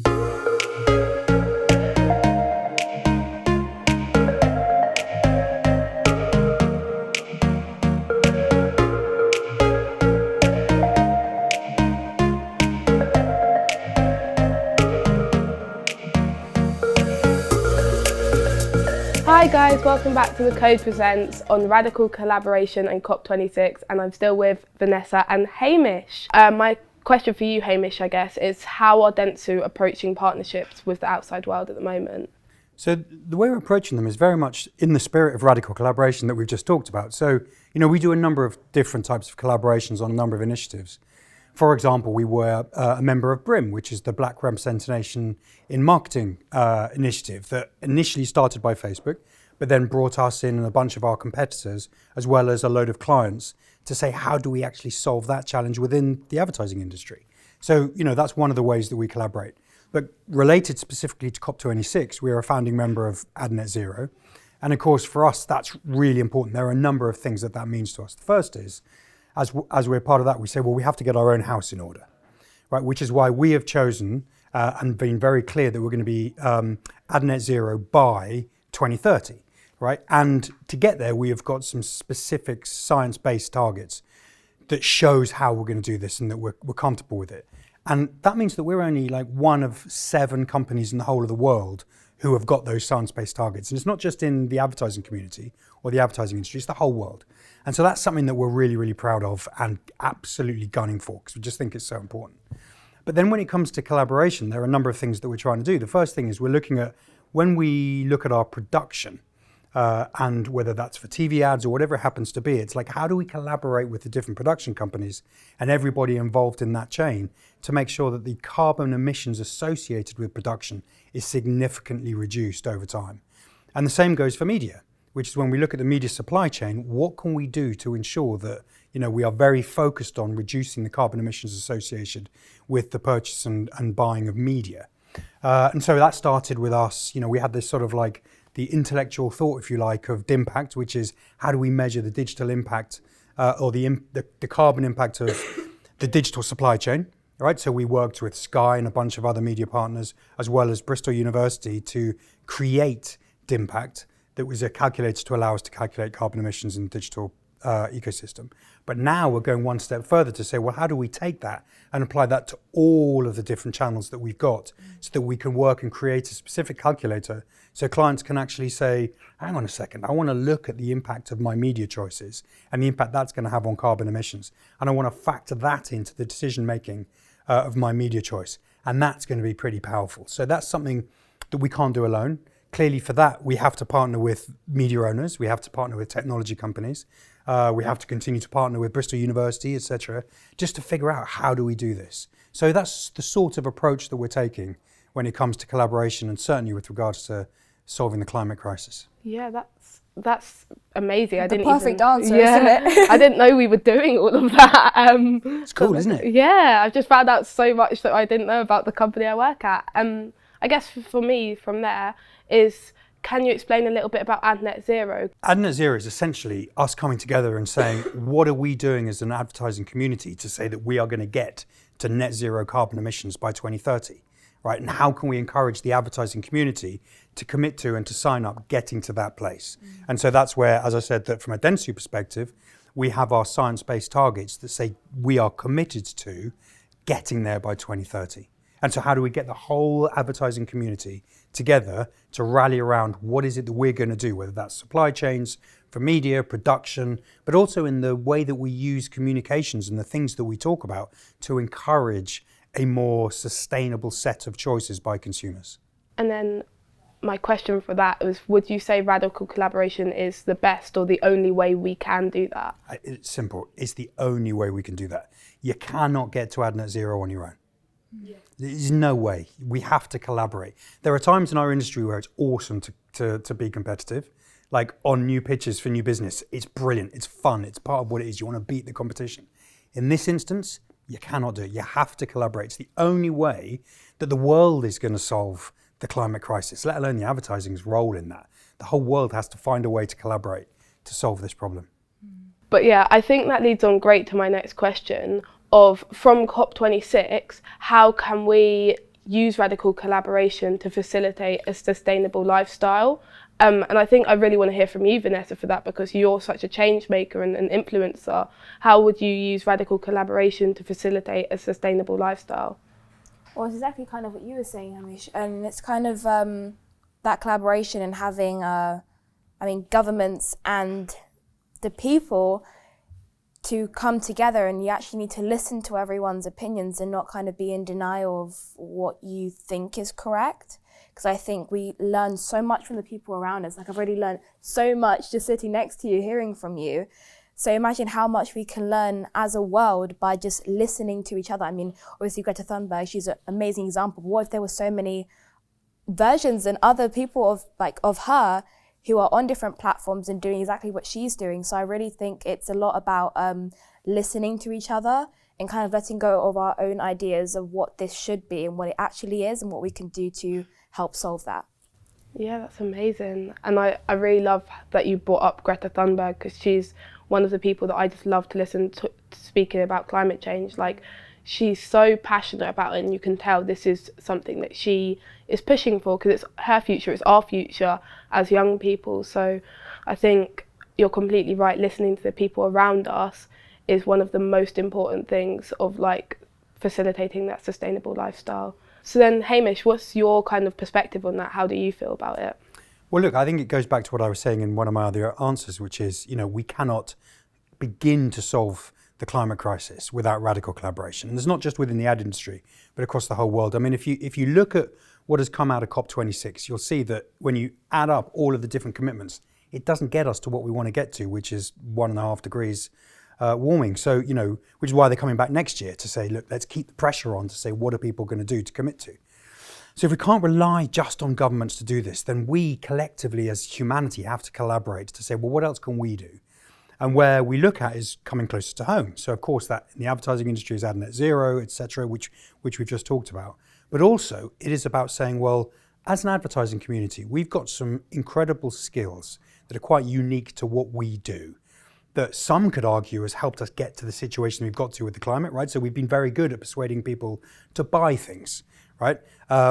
Hi guys, welcome back to The Code Presents on Radical Collaboration and COP26, and I'm still with Vanessa and Hamish. My question for you, Hamish, I guess, is how are Dentsu approaching partnerships with the outside world at the moment? So the way we're approaching them is very much in the spirit of radical collaboration that we've just talked about. So, we do a number of different types of collaborations on a number of initiatives. For example, we were a member of BRIM, which is the Black Representation in Marketing initiative that initially started by Facebook, but then brought us in and a bunch of our competitors, as well as a load of clients, to say, how do we actually solve that challenge within the advertising industry? So, that's one of the ways that we collaborate. But related specifically to COP26, we are a founding member of Adnet Zero. And of course, for us, that's really important. There are a number of things that means to us. The first is, as we're part of that, we say, well, we have to get our own house in order, right? Which is why we have chosen and been very clear that we're going to be Adnet Zero by 2030, right? And to get there, we have got some specific science-based targets that shows how we're going to do this and that we're comfortable with it. And that means that we're only like one of 7 companies in the whole of the world who have got those science-based targets. And it's not just in the advertising community or the advertising industry, it's the whole world. And so that's something that we're really, really proud of and absolutely gunning for, because we just think it's so important. But then when it comes to collaboration, there are a number of things that we're trying to do. The first thing is we're looking at, when we look at our production, and whether that's for TV ads or whatever it happens to be, it's like, how do we collaborate with the different production companies and everybody involved in that chain to make sure that the carbon emissions associated with production is significantly reduced over time? And the same goes for media, which is when we look at the media supply chain, what can we do to ensure that we are very focused on reducing the carbon emissions associated with the purchase and buying of media. And so that started with us, we had this sort of like the intellectual thought, if you like, of DIMPACT, which is how do we measure the digital impact or the carbon impact of the digital supply chain, right? So we worked with Sky and a bunch of other media partners, as well as Bristol University, to create DIMPACT that was a calculator to allow us to calculate carbon emissions in the digital ecosystem. But now we're going one step further to say, well, how do we take that and apply that to all of the different channels that we've got so that we can work and create a specific calculator so clients can actually say, hang on a second, I want to look at the impact of my media choices and the impact that's going to have on carbon emissions. And I want to factor that into the decision making of my media choice. And that's going to be pretty powerful. So that's something that we can't do alone. Clearly for that, we have to partner with media owners, we have to partner with technology companies, we have to continue to partner with Bristol University, etc., just to figure out how do we do this. So that's the sort of approach that we're taking when it comes to collaboration, and certainly with regards to solving the climate crisis. Yeah, that's amazing. The perfect answer, isn't it? I didn't know we were doing all of that. It's cool, isn't it? Yeah, I've just found out so much that I didn't know about the company I work at. I guess for me from there is, can you explain a little bit about Adnet Zero? Adnet Zero is essentially us coming together and saying, what are we doing as an advertising community to say that we are going to get to net zero carbon emissions by 2030, right? And how can we encourage the advertising community to commit to and to sign up getting to that place? And so that's where, as I said, that from a Dentsu perspective, we have our science-based targets that say we are committed to getting there by 2030. And so how do we get the whole advertising community together to rally around what is it that we're going to do, whether that's supply chains, for media, production, but also in the way that we use communications and the things that we talk about to encourage a more sustainable set of choices by consumers. And then my question for that was, would you say radical collaboration is the best or the only way we can do that? It's simple. It's the only way we can do that. You cannot get to Adnet Zero on your own. Yeah. There's no way. We have to collaborate. There are times in our industry where it's awesome to be competitive, like on new pitches for new business. It's brilliant. It's fun. It's part of what it is. You want to beat the competition. In this instance, you cannot do it. You have to collaborate. It's the only way that the world is going to solve the climate crisis, let alone the advertising's role in that. The whole world has to find a way to collaborate to solve this problem. But yeah, I think that leads on great to my next question of, from COP26, how can we use radical collaboration to facilitate a sustainable lifestyle? And I think I really want to hear from you, Vanessa, for that, because you're such a change maker and an influencer. How would you use radical collaboration to facilitate a sustainable lifestyle? Well, it's exactly kind of what you were saying, Hamish, and it's kind of that collaboration and having, governments and the people to come together, and you actually need to listen to everyone's opinions and not kind of be in denial of what you think is correct. Because I think we learn so much from the people around us. Like, I've already learned so much just sitting next to you, hearing from you. So imagine how much we can learn as a world by just listening to each other. I mean, obviously Greta Thunberg, she's an amazing example. But what if there were so many versions and other people of her who are on different platforms and doing exactly what she's doing? So I really think it's a lot about listening to each other and kind of letting go of our own ideas of what this should be and what it actually is and what we can do to help solve that. Yeah, that's amazing. And I really love that you brought up Greta Thunberg, because she's one of the people that I just love to listen to speaking about climate change. Like, she's so passionate about it, and you can tell this is something that she is pushing for, because it's her future, it's our future as young people. So I think you're completely right. Listening to the people around us is one of the most important things of like facilitating that sustainable lifestyle. So then, Hamish, what's your kind of perspective on that? How do you feel about it? Well, look, I think it goes back to what I was saying in one of my other answers, which is, we cannot begin to solve the climate crisis without radical collaboration. And it's not just within the ad industry, but across the whole world. I mean, if you look at what has come out of COP26, you'll see that when you add up all of the different commitments, it doesn't get us to what we want to get to, which is 1.5 degrees warming. So, which is why they're coming back next year to say, look, let's keep the pressure on to say, what are people going to do to commit to? So if we can't rely just on governments to do this, then we collectively as humanity have to collaborate to say, well, what else can we do? And where we look at is coming closer to home. So of course that in the advertising industry is Adnet Zero, etc., which we've just talked about. But also it is about saying, well, as an advertising community, we've got some incredible skills that are quite unique to what we do, that some could argue has helped us get to the situation we've got to with the climate, right? So we've been very good at persuading people to buy things, right?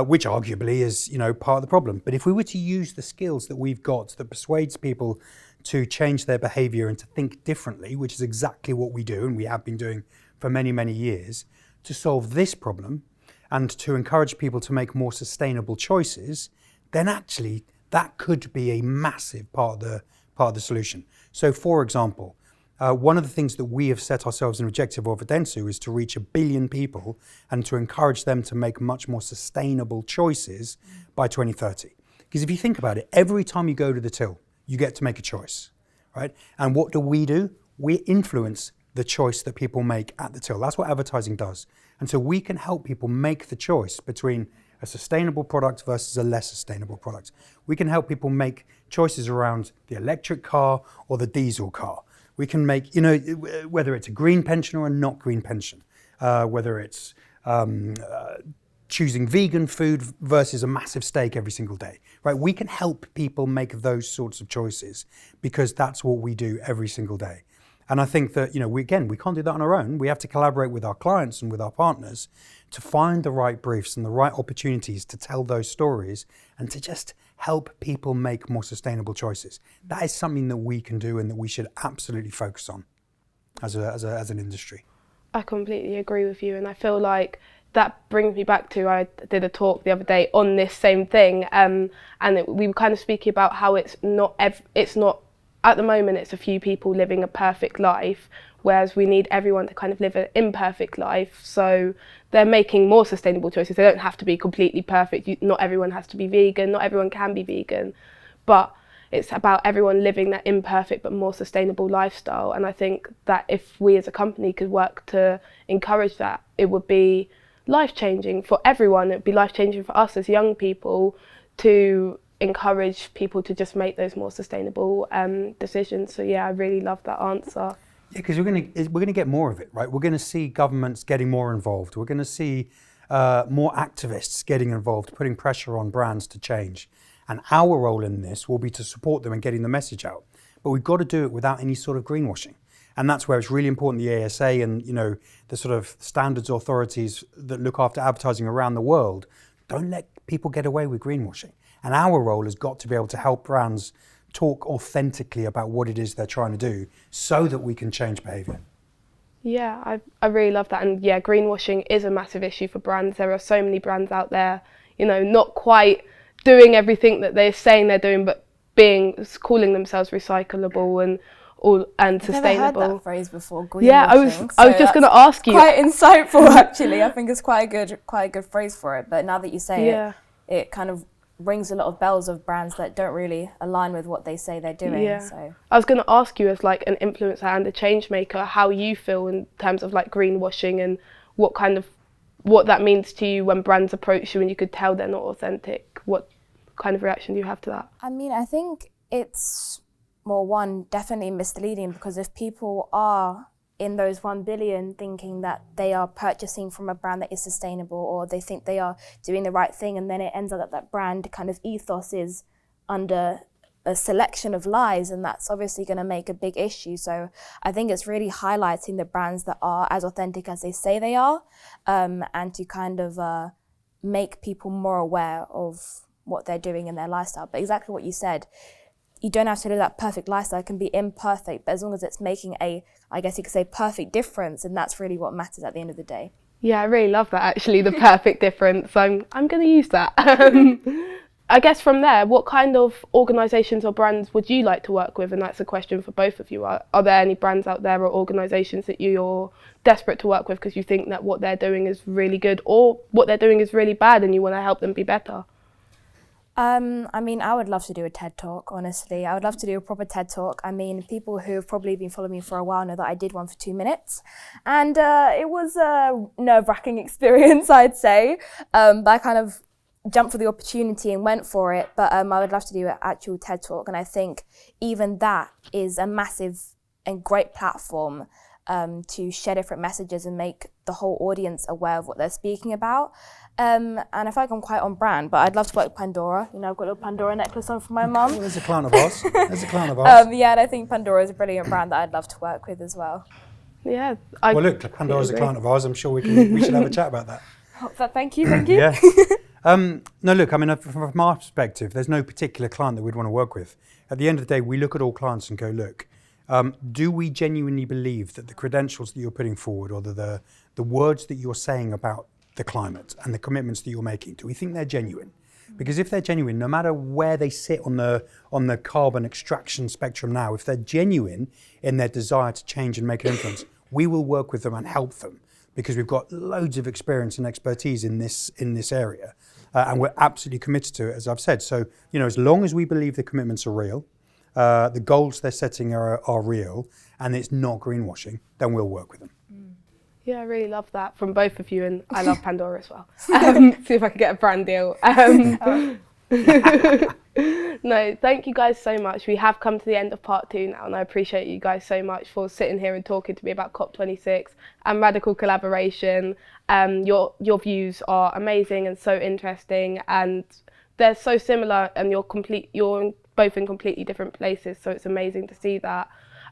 Which arguably is, part of the problem. But if we were to use the skills that we've got that persuades people to change their behavior and to think differently, which is exactly what we do and we have been doing for many, many years, to solve this problem and to encourage people to make more sustainable choices, then actually that could be a massive part of the solution. So for example, one of the things that we have set ourselves an objective of at Dentsu is to reach 1 billion people and to encourage them to make much more sustainable choices by 2030. Because if you think about it, every time you go to the till, you get to make a choice, right? And what do? We influence the choice that people make at the till. That's what advertising does. And so we can help people make the choice between a sustainable product versus a less sustainable product. We can help people make choices around the electric car or the diesel car. We can make, whether it's a green pension or a not green pension, whether it's choosing vegan food versus a massive steak every single day, right? We can help people make those sorts of choices because that's what we do every single day. And I think that, we can't do that on our own. We have to collaborate with our clients and with our partners to find the right briefs and the right opportunities to tell those stories and to just help people make more sustainable choices. That is something that we can do and that we should absolutely focus on as an industry. I completely agree with you, and I feel like that brings me back to, I did a talk the other day on this same thing, we were kind of speaking about how it's not at the moment it's a few people living a perfect life, whereas we need everyone to kind of live an imperfect life. So they're making more sustainable choices. They don't have to be completely perfect. Not everyone has to be vegan. Not everyone can be vegan. But it's about everyone living that imperfect but more sustainable lifestyle. And I think that if we as a company could work to encourage that, it would be life-changing for everyone. It would be life-changing for us as young people to encourage people to just make those more sustainable decisions. So yeah, I really love that answer. Yeah, because we're going to get more of it, right? We're going to see governments getting more involved. We're going to see more activists getting involved, putting pressure on brands to change. And our role in this will be to support them in getting the message out. But we've got to do it without any sort of greenwashing. And that's where it's really important the ASA and, the sort of standards authorities that look after advertising around the world don't let people get away with greenwashing. And our role has got to be able to help brands talk authentically about what it is they're trying to do so that we can change behaviour. Yeah, I really love that. And yeah, greenwashing is a massive issue for brands. There are so many brands out there, not quite doing everything that they're saying they're doing, but calling themselves recyclable and sustainable. I've never heard that phrase before. Greenwashing. Yeah, I was just going to ask you. Quite insightful, actually. I think it's quite a good phrase for it. But now that you say it kind of rings a lot of bells of brands that don't really align with what they say they're doing. Yeah. So I was going to ask you, as like an influencer and a change maker, how you feel in terms of like greenwashing and what that means to you when brands approach you and you could tell they're not authentic. What kind of reaction do you have to that? I mean, I think it's, well, one, definitely misleading, because if people are in those 1 billion thinking that they are purchasing from a brand that is sustainable, or they think they are doing the right thing, and then it ends up that that brand kind of ethos is under a selection of lies, and that's obviously going to make a big issue. So I think it's really highlighting the brands that are as authentic as they say they are, and to kind of make people more aware of what they're doing in their lifestyle. But exactly what you said, you don't have to live that perfect lifestyle. It can be imperfect, but as long as it's making I guess you could say, perfect difference, and that's really what matters at the end of the day. Yeah, I really love that, actually, the perfect difference. I'm going to use that. I guess from there, what kind of organisations or brands would you like to work with? And that's a question for both of you. Are there any brands out there or organisations that you're desperate to work with because you think that what they're doing is really good, or what they're doing is really bad and you want to help them be better? I mean, I would love to do a TED Talk, honestly. I would love to do a proper TED Talk. I mean, people who have probably been following me for a while know that I did one for 2 minutes. And it was a nerve-wracking experience, I'd say. But I kind of jumped for the opportunity and went for it. But I would love to do an actual TED Talk. And I think even that is a massive and great platform to share different messages and make the whole audience aware of what they're speaking about. And I feel like I'm quite on brand, but I'd love to work with Pandora. I've got a little Pandora necklace on for my mum. Well, there's a client of ours. Yeah, and I think Pandora is a brilliant brand that I'd love to work with as well. Yeah. Well, look, Pandora's a client of ours. I'm sure we should have a chat about that. Oh, thank you. Yeah. No, look, I mean, from our perspective, there's no particular client that we'd want to work with. At the end of the day, we look at all clients and go, look, do we genuinely believe that the credentials that you're putting forward, or the words that you're saying about the climate and the commitments that you're making, do we think they're genuine? Because if they're genuine, no matter where they sit on the carbon extraction spectrum now, if they're genuine in their desire to change and make an influence, we will work with them and help them, because we've got loads of experience and expertise in this area, and we're absolutely committed to it, as I've said. So, as long as we believe the commitments are real, the goals they're setting are real, and it's not greenwashing, then we'll work with them. Yeah, I really love that from both of you, and I love Pandora as well. See if I can get a brand deal. No, thank you guys so much. We have come to the end of part 2 now, and I appreciate you guys so much for sitting here and talking to me about COP26 and radical collaboration. Your views are amazing and so interesting, and they're so similar, and you're both in completely different places, so it's amazing to see that.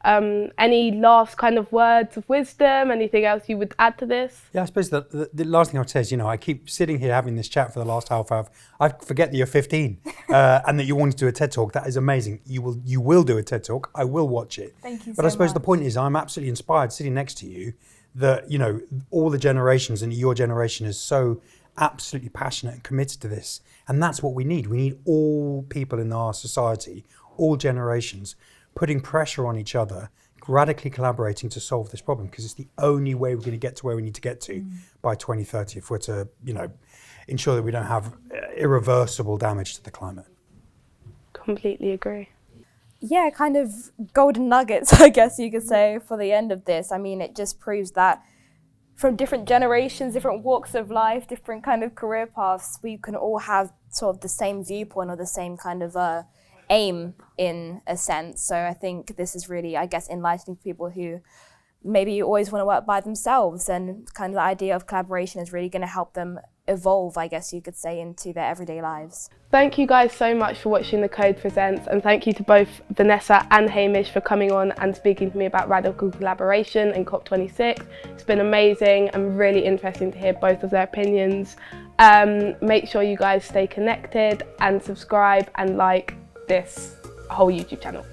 Any last kind of words of wisdom, anything else you would add to this? Yeah, I suppose the last thing I would say is, I keep sitting here having this chat for the last half hour. I forget that you're 15 and that you want to do a TED Talk. That is amazing. You will do a TED Talk. I will watch it. Thank you so much. But I suppose the point is, I'm absolutely inspired sitting next to you that, all the generations, and your generation is so absolutely passionate and committed to this. And that's what we need. We need all people in our society, all generations, putting pressure on each other, radically collaborating to solve this problem, because it's the only way we're going to get to where we need to get to by 2030 if we're to, ensure that we don't have irreversible damage to the climate. Completely agree. Yeah, kind of golden nuggets, I guess you could say, for the end of this. I mean, it just proves that from different generations, different walks of life, different kind of career paths, we can all have sort of the same viewpoint or the same kind of aim, in a sense. So I think this is really, I guess, enlightening people who maybe always want to work by themselves, and kind of the idea of collaboration is really going to help them evolve, I guess you could say, into their everyday lives. Thank you guys so much for watching The Code Presents, and thank you to both Vanessa and Hamish for coming on and speaking to me about radical collaboration and COP26. It's been amazing and really interesting to hear both of their opinions. Make sure you guys stay connected and subscribe and like this whole YouTube channel.